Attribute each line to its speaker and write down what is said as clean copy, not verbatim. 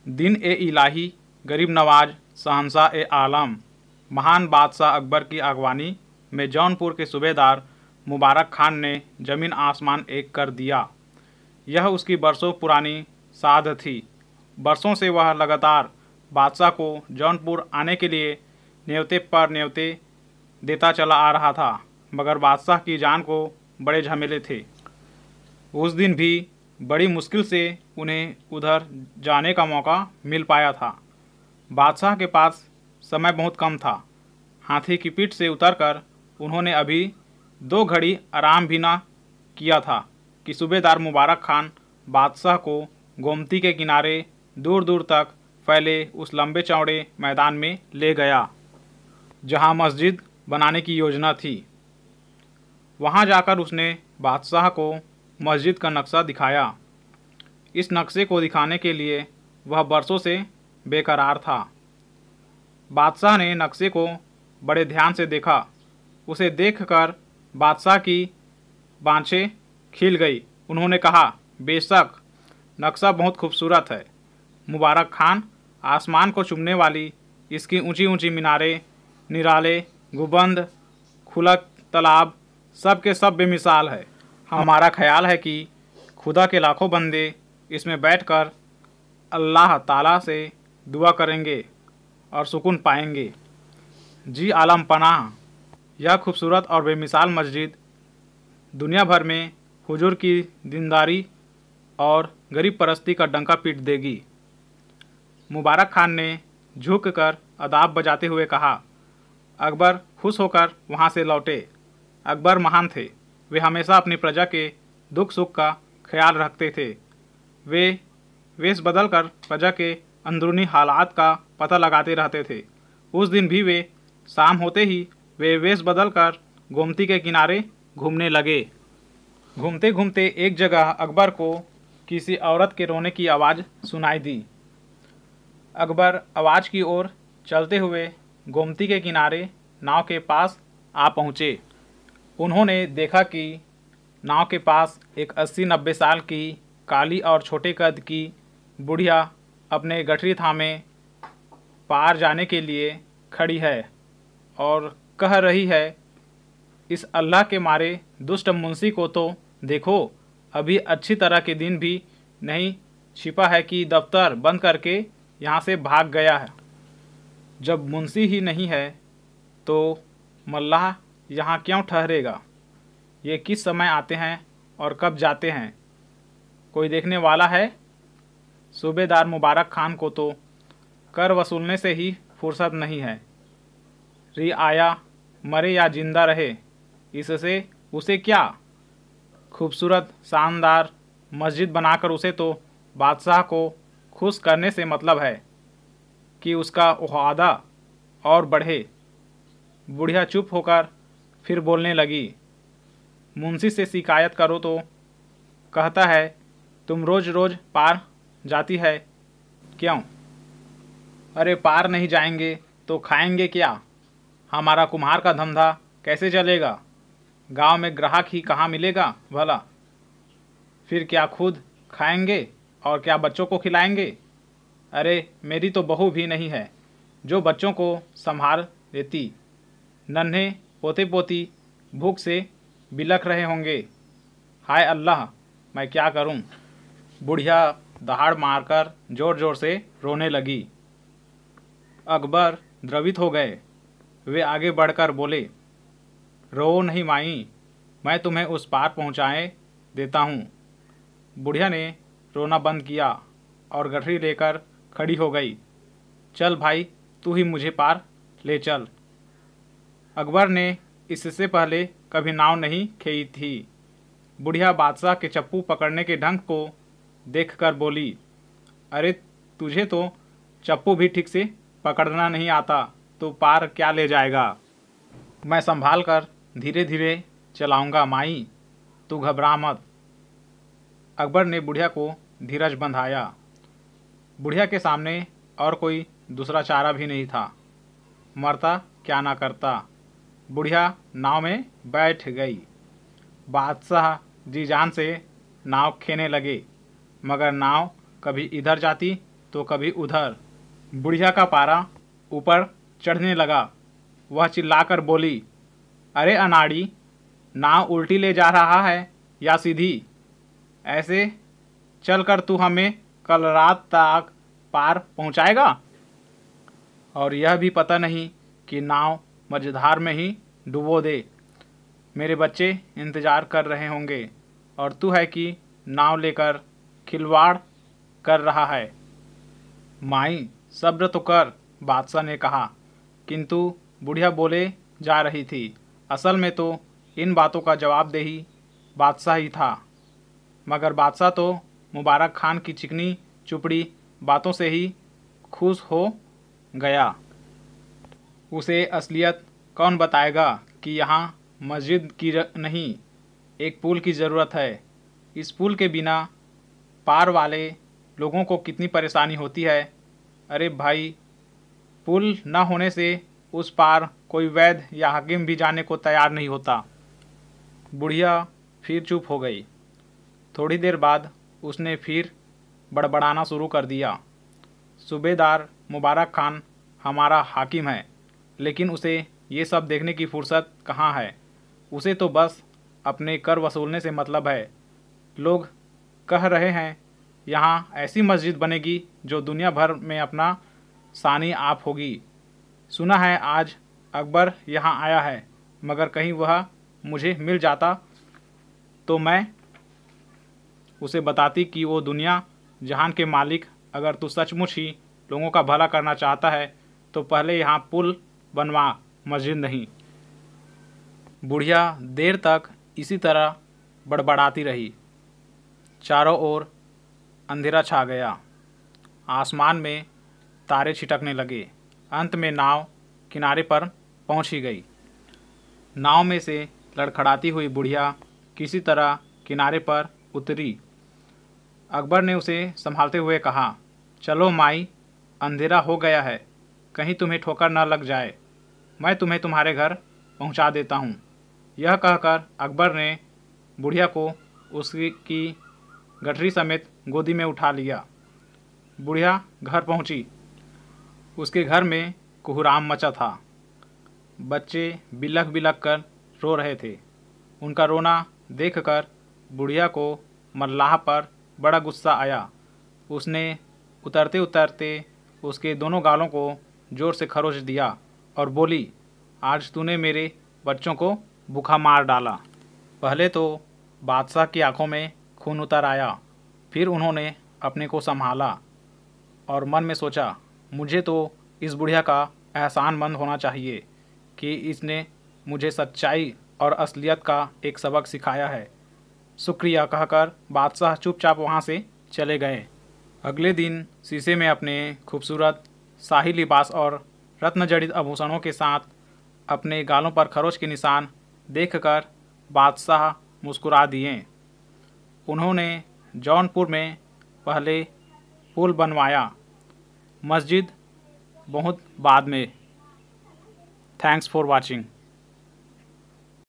Speaker 1: दिन ए इलाही गरीब नवाज शहंशाह ए आलम महान बादशाह अकबर की अगवानी में जौनपुर के सूबेदार मुबारक खान ने ज़मीन आसमान एक कर दिया। यह उसकी बरसों पुरानी साध थी। बरसों से वह लगातार बादशाह को जौनपुर आने के लिए न्योते पर न्योते देता चला आ रहा था, मगर बादशाह की जान को बड़े झमेले थे। उस दिन भी बड़ी मुश्किल से उन्हें उधर जाने का मौका मिल पाया था। बादशाह के पास समय बहुत कम था। हाथी की पीठ से उतरकर उन्होंने अभी 2 घड़ी आराम भी ना किया था कि सूबेदार मुबारक खान बादशाह को गोमती के किनारे दूर दूर तक फैले उस लंबे चौड़े मैदान में ले गया जहां मस्जिद बनाने की योजना थी। वहां जाकर उसने बादशाह को मस्जिद का नक्शा दिखाया। इस नक्शे को दिखाने के लिए वह बरसों से बेकरार था। बादशाह ने नक्शे को बड़े ध्यान से देखा। उसे देखकर बादशाह की बाँछें खिल गई। उन्होंने कहा, बेशक नक्शा बहुत खूबसूरत है मुबारक खान। आसमान को चूमने वाली इसकी ऊंची ऊंची मीनारें, निराले गुंबद, खुला तालाब, सब के सब बेमिसाल है। हमारा ख्याल है कि खुदा के लाखों बंदे इसमें बैठकर अल्लाह ताला से दुआ करेंगे और सुकून पाएंगे। जी आलम पनाह, यह खूबसूरत और बेमिसाल मस्जिद दुनिया भर में हुजूर की दीनदारी और गरीब परस्ती का डंका पीट देगी। मुबारक खान ने झुककर अदाब बजाते हुए कहा। अकबर खुश होकर वहाँ से लौटे। अकबर महान थे। वे हमेशा अपनी प्रजा के दुख सुख का ख्याल रखते थे। वे वेश बदलकर प्रजा के अंदरूनी हालात का पता लगाते रहते थे। उस दिन भी वे शाम होते ही वे वेश बदलकर गोमती के किनारे घूमने लगे। घूमते घूमते एक जगह अकबर को किसी औरत के रोने की आवाज़ सुनाई दी। अकबर आवाज़ की ओर चलते हुए गोमती के किनारे नाव के पास आ पहुँचे। उन्होंने देखा कि नाव के पास एक 80-90 साल की काली और छोटे कद की बुढ़िया अपने गठरी थामे पार जाने के लिए खड़ी है और कह रही है, इस अल्लाह के मारे दुष्ट मुंशी को तो देखो, अभी अच्छी तरह के दिन भी नहीं छिपा है कि दफ्तर बंद करके यहाँ से भाग गया है। जब मुंशी ही नहीं है तो मल्लाह यहाँ क्यों ठहरेगा? ये किस समय आते हैं और कब जाते हैं? कोई देखने वाला है? सूबेदार मुबारक खान को तो कर वसूलने से ही फुर्सत नहीं है। रियाया मरे या जिंदा रहे, इससे उसे क्या? खूबसूरत शानदार मस्जिद बनाकर उसे तो बादशाह को खुश करने से मतलब है कि उसका ओहदा और बढ़े। बुढ़िया चुप होकर फिर बोलने लगी। मुंशी से शिकायत करो तो कहता है, तुम रोज़ रोज़ पार जाती है क्यों? अरे पार नहीं जाएंगे तो खाएंगे क्या? हमारा कुम्हार का धंधा कैसे चलेगा? गांव में ग्राहक ही कहाँ मिलेगा भला? फिर क्या खुद खाएंगे और क्या बच्चों को खिलाएंगे? अरे मेरी तो बहू भी नहीं है जो बच्चों को संभाल लेती। नन्हे पोते पोती भूख से बिलख रहे होंगे। हाय अल्लाह, मैं क्या करूं? बुढ़िया दहाड़ मारकर जोर जोर से रोने लगी। अकबर द्रवित हो गए। वे आगे बढ़कर बोले, रो नहीं माई, मैं तुम्हें उस पार पहुंचाए देता हूं। बुढ़िया ने रोना बंद किया और गठरी लेकर खड़ी हो गई। चल भाई, तू ही मुझे पार ले चल। अकबर ने इससे पहले कभी नाव नहीं खेई थी। बुढ़िया बादशाह के चप्पू पकड़ने के ढंग को देखकर बोली, अरे तुझे तो चप्पू भी ठीक से पकड़ना नहीं आता तो पार क्या ले जाएगा? मैं संभाल कर धीरे धीरे चलाऊंगा माई, तू घबरा मत। अकबर ने बुढ़िया को धीरज बंधाया। बुढ़िया के सामने और कोई दूसरा चारा भी नहीं था। मरता क्या ना करता। बुढ़िया नाव में बैठ गई। बादशाह जी जान से नाव खेने लगे, मगर नाव कभी इधर जाती तो कभी उधर। बुढ़िया का पारा ऊपर चढ़ने लगा। वह चिल्लाकर बोली, अरे अनाड़ी, नाव उल्टी ले जा रहा है या सीधी? ऐसे चलकर तू हमें कल रात तक पार पहुंचाएगा? और यह भी पता नहीं कि नाव मझधार में ही डुबो दे। मेरे बच्चे इंतज़ार कर रहे होंगे और तू है कि नाव लेकर खिलवाड़ कर रहा है। माई, सब्र तो कर, बादशाह ने कहा। किंतु बुढ़िया बोले जा रही थी। असल में तो इन बातों का जवाबदेही बादशाह ही था, मगर बादशाह तो मुबारक खान की चिकनी चुपड़ी बातों से ही खुश हो गया। उसे असलियत कौन बताएगा कि यहाँ मस्जिद की नहीं, एक पुल की ज़रूरत है। इस पुल के बिना पार वाले लोगों को कितनी परेशानी होती है। अरे भाई, पुल न होने से उस पार कोई वैद्य या हाकिम भी जाने को तैयार नहीं होता। बुढ़िया फिर चुप हो गई। थोड़ी देर बाद उसने फिर बड़बड़ाना शुरू कर दिया। सूबेदार मुबारक खान हमारा हाकिम है, लेकिन उसे ये सब देखने की फुर्सत कहाँ है। उसे तो बस अपने कर वसूलने से मतलब है। लोग कह रहे हैं यहाँ ऐसी मस्जिद बनेगी जो दुनिया भर में अपना सानी आप होगी। सुना है आज अकबर यहाँ आया है, मगर कहीं वह मुझे मिल जाता तो मैं उसे बताती कि वो दुनिया जहान के मालिक, अगर तू सचमुच ही लोगों का भला करना चाहता है तो पहले यहाँ पुल बनवा, मस्जिद नहीं। बुढ़िया देर तक इसी तरह बड़बड़ाती रही। चारों ओर अंधेरा छा गया। आसमान में तारे छिटकने लगे। अंत में नाव किनारे पर पहुंच ही गई। नाव में से लड़खड़ाती हुई बुढ़िया किसी तरह किनारे पर उतरी। अकबर ने उसे संभालते हुए कहा, चलो माई, अंधेरा हो गया है, कहीं तुम्हें ठोकर न लग जाए। मैं तुम्हें तुम्हारे घर पहुंचा देता हूं। यह कहकर अकबर ने बुढ़िया को उसकी गठरी समेत गोदी में उठा लिया। बुढ़िया घर पहुंची। उसके घर में कोहराम मचा था। बच्चे बिलख बिलख कर रो रहे थे। उनका रोना देखकर बुढ़िया को मल्लाह पर बड़ा गुस्सा आया। उसने उतरते उतरते उसके दोनों गालों को जोर से खरोच दिया और बोली, आज तूने मेरे बच्चों को भूखा मार डाला। पहले तो बादशाह की आंखों में खून उतर आया, फिर उन्होंने अपने को संभाला और मन में सोचा, मुझे तो इस बुढ़िया का एहसानमंद होना चाहिए कि इसने मुझे सच्चाई और असलियत का एक सबक सिखाया है। शुक्रिया कहकर बादशाह चुपचाप वहाँ से चले गए। अगले दिन शीशे में अपने खूबसूरत शाही लिबास और रत्नजड़ित आभूषणों के साथ अपने गालों पर खरोच के निशान देखकर बादशाह मुस्कुरा दिए। उन्होंने जौनपुर में पहले पुल बनवाया, मस्जिद बहुत बाद में। Thanks for watching.